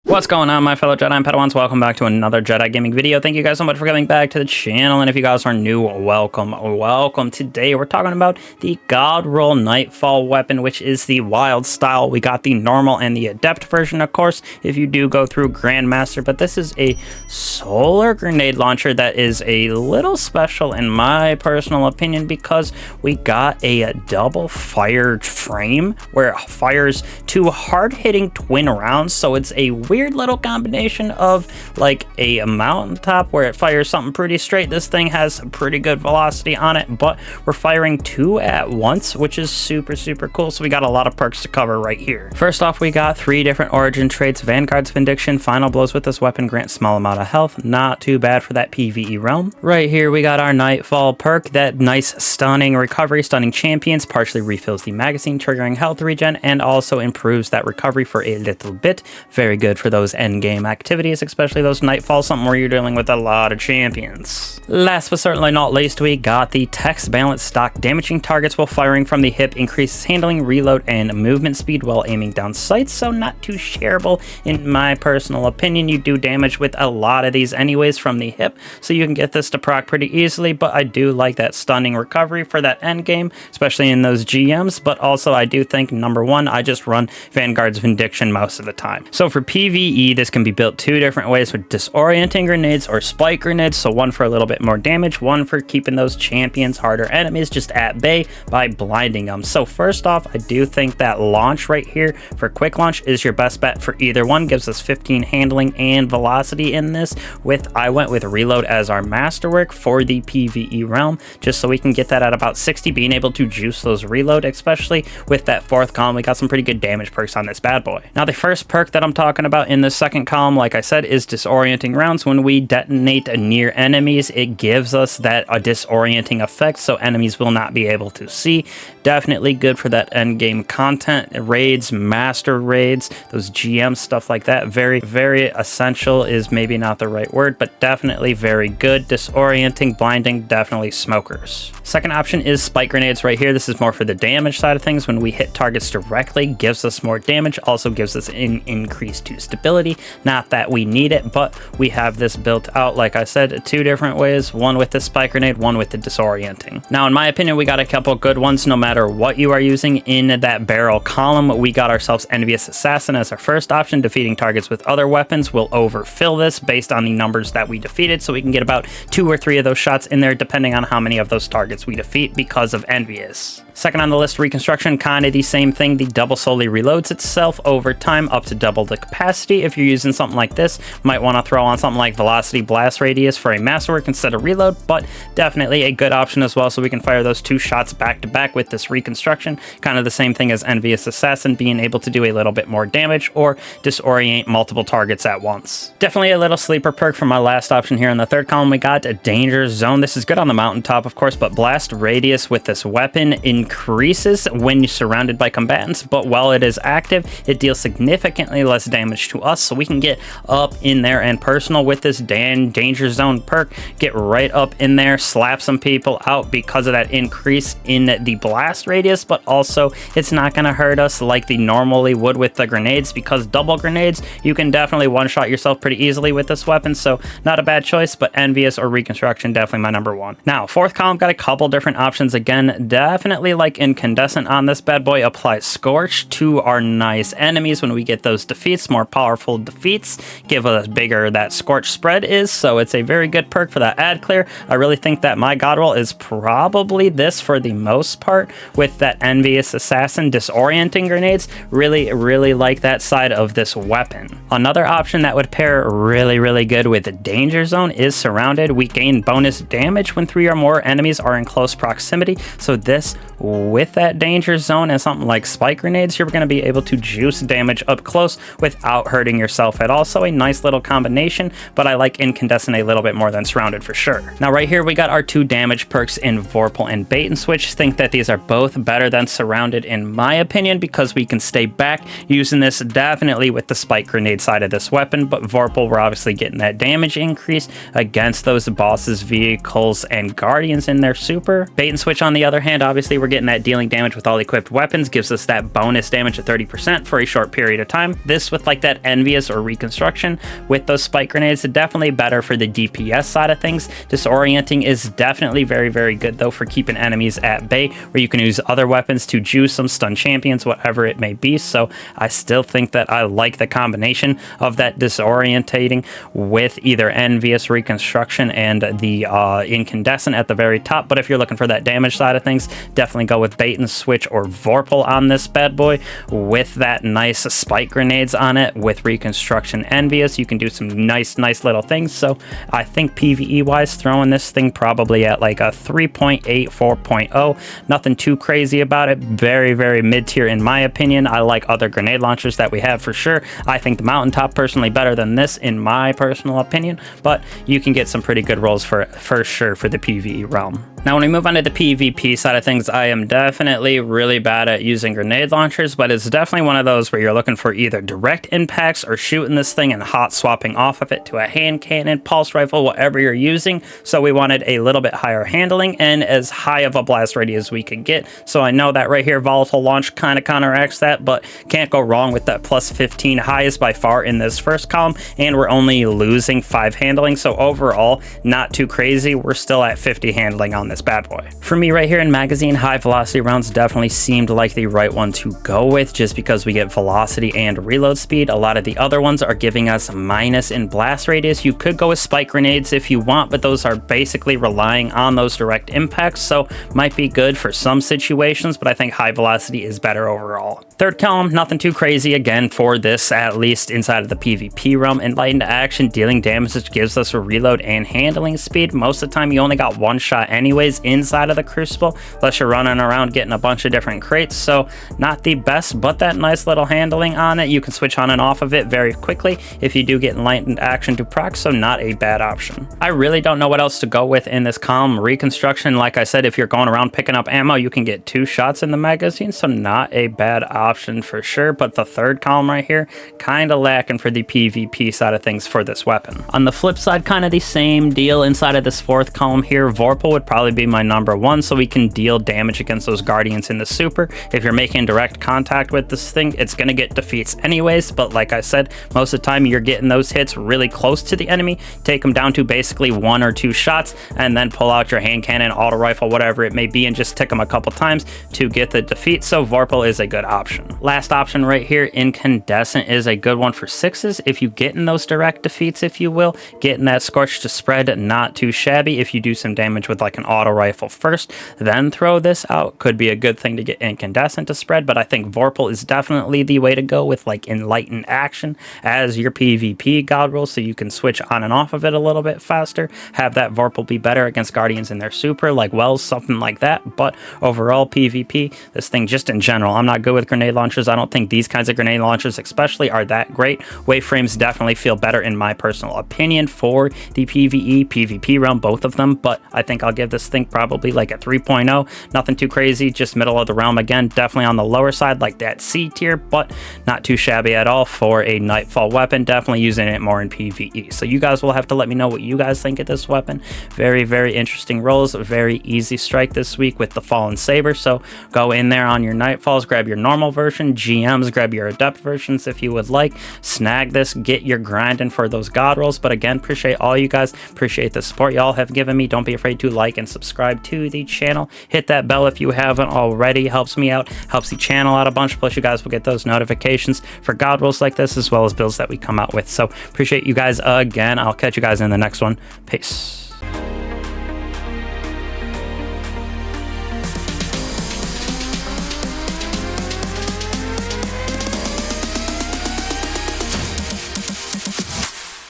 What's going on, my fellow Jedi and Padawans? Welcome back to another Jedi gaming video. Thank you guys so much for coming back to the channel, and if you guys are new, welcome. Today we're talking about the God Roll Nightfall weapon, which is the wild style. We got the normal and the adept version, of course, if you do go through Grandmaster, but this is a solar grenade launcher that is a little special in my personal opinion because we got a double fired frame where it fires two hard-hitting twin rounds, so it's a weird little combination of like a mountaintop where it fires something pretty straight. This thing has pretty good velocity on it, but we're firing two at once, which is super cool. So we got a lot of perks to cover right here. First off, we got three different origin traits. Vanguard's Vindication. Final blows with this weapon grant small amount of health. Not too bad for that PvE realm. Right here we got our Nightfall perk. That nice stunning recovery. Stunning champions partially refills the magazine, triggering health regen, and also improves that recovery for a little bit. Very good for those end game activities, especially those Nightfall, something where you're dealing with a lot of champions. Last but certainly not least, we got the text balance stock. Damaging targets while firing from the hip increases handling, reload, and movement speed while aiming down sights, so not too shareable in my personal opinion. You do damage with a lot of these anyways from the hip, so you can get this to proc pretty easily, but I do like that stunning recovery for that end game, especially in those GMs. But also I do think, number one, I just run Vanguard's Vindication most of the time. So for PvE, this can be built two different ways with disorienting grenades or spike grenades. So one for a little bit more damage, one for keeping those champions, harder enemies, just at bay by blinding them. So first off, I do think that launch right here for quick launch is your best bet for either one. Gives us 15 handling and velocity in this. I went with reload as our masterwork for the PvE realm, just so we can get that at about 60, being able to juice those reload, especially with that fourth column. We got some pretty good damage perks on this bad boy. Now the first perk that I'm talking about in the second column, like I said, is disorienting rounds. When we detonate near enemies, it gives us that disorienting effect, so enemies will not be able to see. Definitely good for that end game content, raids, master raids, those GM stuff like that. Very essential is maybe not the right word, but definitely very good. Disorienting, blinding, definitely smokers. Second option is spike grenades right here. This is more for the damage side of things. When we hit targets directly, gives us more damage, also gives us an increase to stability. Not that we need it, but we have this built out, like I said, two different ways, one with the spike grenade, one with the disorienting. Now in my opinion, we got a couple good ones no matter what you are using. In that barrel column, we got ourselves Envious Assassin as our first option. Defeating targets with other weapons will overfill this based on the numbers that we defeated, so we can get about 2 or 3 of those shots in there depending on how many of those targets we defeat because of Envious. Second on the list, Reconstruction, kind of the same thing. The double slowly reloads itself over time up to double the capacity. If you're using something like this, might want to throw on something like Velocity Blast Radius for a masterwork instead of reload, but definitely a good option as well, so we can fire those 2 shots back to back with this Reconstruction. Kind of the same thing as Envious Assassin, being able to do a little bit more damage or disorient multiple targets at once. Definitely a little sleeper perk for my last option here in the third column. We got a Danger Zone. This is good on the mountaintop, of course, but Blast Radius with this weapon increases when you're surrounded by combatants, but while it is active, it deals significantly less damage to us, so we can get up in there and personal with this Danger Zone perk. Get right up in there, slap some people out because of that increase in the blast radius, but also it's not going to hurt us like they normally would with the grenades, because double grenades, you can definitely one-shot yourself pretty easily with this weapon, so not a bad choice, but Envious or Reconstruction, definitely my number one. Now, fourth column, got a couple different options. Again, definitely like Incandescent on this bad boy. Applies Scorch to our nice enemies when we get those defeats. More powerful defeats give us bigger that Scorch spread is, so it's a very good perk for that ad clear. I really think that my God roll is probably this for the most part, with that Envious Assassin disorienting grenades. Really like that side of this weapon. Another option that would pair really good with the Danger Zone is Surrounded. We gain bonus damage when 3 or more enemies are in close proximity, so this with that Danger Zone and something like spike grenades, you're going to be able to juice damage up close without hurting yourself at all. So a nice little combination, but I like Incandescent a little bit more than Surrounded for sure. Now right here we got our 2 damage perks in Vorpal and Bait and Switch. Think that these are both better than Surrounded in my opinion, because we can stay back using this definitely with the spike grenade side of this weapon, but Vorpal, we're obviously getting that damage increase against those bosses, vehicles, and guardians in their super. Bait and Switch on the other hand, obviously we're getting that dealing damage with all equipped weapons, gives us that bonus damage of 30% for a short period of time. This with like that envious or reconstruction with those spike grenades is definitely better for the DPS side of things. Disorienting is definitely very, very good though for keeping enemies at bay, where you can use other weapons to juice them, stun champions, whatever it may be. So I still think that I like the combination of that disorientating with either envious, reconstruction, and the incandescent at the very top. But if you're looking for that damage side of things, definitely go with bait and switch or Vorpal on this bad boy with that nice spike grenades on it with reconstruction envious. You can do some nice little things. So I think PvE wise, throwing this thing probably at like a 3.8, 4.0. Nothing too crazy about it. Very, very mid-tier in my opinion. I like other grenade launchers that we have for sure. I think the Mountaintop personally better than this in my personal opinion, but you can get some pretty good rolls for sure for the PvE realm. Now, when we move on to the PvP side of things, I am definitely really bad at using grenade launchers, but it's definitely one of those where you're looking for either direct impacts or shooting this thing and hot swapping off of it to a hand cannon, pulse rifle, whatever you're using. So we wanted a little bit higher handling and as high of a blast radius as we could get. So I know that right here, volatile launch kind of counteracts that, but can't go wrong with that plus 15 highest by far in this first column, and we're only losing 5 handling. So overall, not too crazy. We're still at 50 handling on this bad boy. For me right here in magazine, high velocity rounds definitely seemed like the right one to go with, just because we get velocity and reload speed. A lot of the other ones are giving us minus in blast radius. You could go with spike grenades if you want, but those are basically relying on those direct impacts, so might be good for some situations, but I think high velocity is better overall. Third column, nothing too crazy again for this, at least inside of the PvP realm. Enlightened action, dealing damage, which gives us a reload and handling speed. Most of the time you only got one shot anyways inside of the Crucible, unless you're running around getting a bunch of different crates, so not the best, but that nice little handling on it. You can switch on and off of it very quickly if you do get enlightened action to proc, so not a bad option. I really don't know what else to go with in this column. Reconstruction, like I said, if you're going around picking up ammo, you can get 2 shots in the magazine, so not a bad option for sure. But the third column right here, kind of lacking for the PvP side of things for this weapon. On the flip side, kind of the same deal inside of this fourth column here. Vorpal would probably be my number one, so we can deal damage against those guardians in the super. If you're making direct contact with this thing, it's going to get defeats anyways, but like I said, most of the time you're getting those hits really close to the enemy, take them down to basically 1 or 2 shots, and then pull out your hand cannon, auto rifle, whatever it may be, and just tick them a couple times to get the defeat. So Vorpal is a good option. Last option right here, Incandescent is a good one for 6s. If you get in those direct defeats, if you will, getting that scorch to spread, not too shabby. If you do some damage with like an auto rifle first, then throw this out, could be a good thing to get Incandescent to spread. But I think Vorpal is definitely the way to go with like enlightened action as your PvP god roll, so you can switch on and off of it a little bit faster, have that Vorpal be better against guardians in their super, like Wells, something like that. But overall PvP, this thing just in general, I'm not good with grenade launchers. I don't think these kinds of grenade launchers especially are that great. Waveframes definitely feel better in my personal opinion for the PvE, PvP realm, both of them, but I think I'll give this thing probably like a 3.0. Nothing too crazy, just middle of the realm again, definitely on the lower side, like that C tier, but not too shabby at all for a Nightfall weapon. Definitely using it more in PvE. So you guys will have to let me know what you guys think of this weapon. Very, very interesting rolls, very easy strike this week with the Fallen Saber. So go in there on your Nightfalls, grab your normal version, GMs, grab your adept versions if you would like, snag this, get your grinding for those god rolls. But again, appreciate all you guys, appreciate the support y'all have given me. Don't be afraid to like and subscribe to the channel. Hit that bell if you haven't already, helps me out, helps the channel out a bunch. Plus you guys will get those notifications for god rolls like this, as well as builds that we come out with. So appreciate you guys again. I'll catch you guys in the next one. Peace.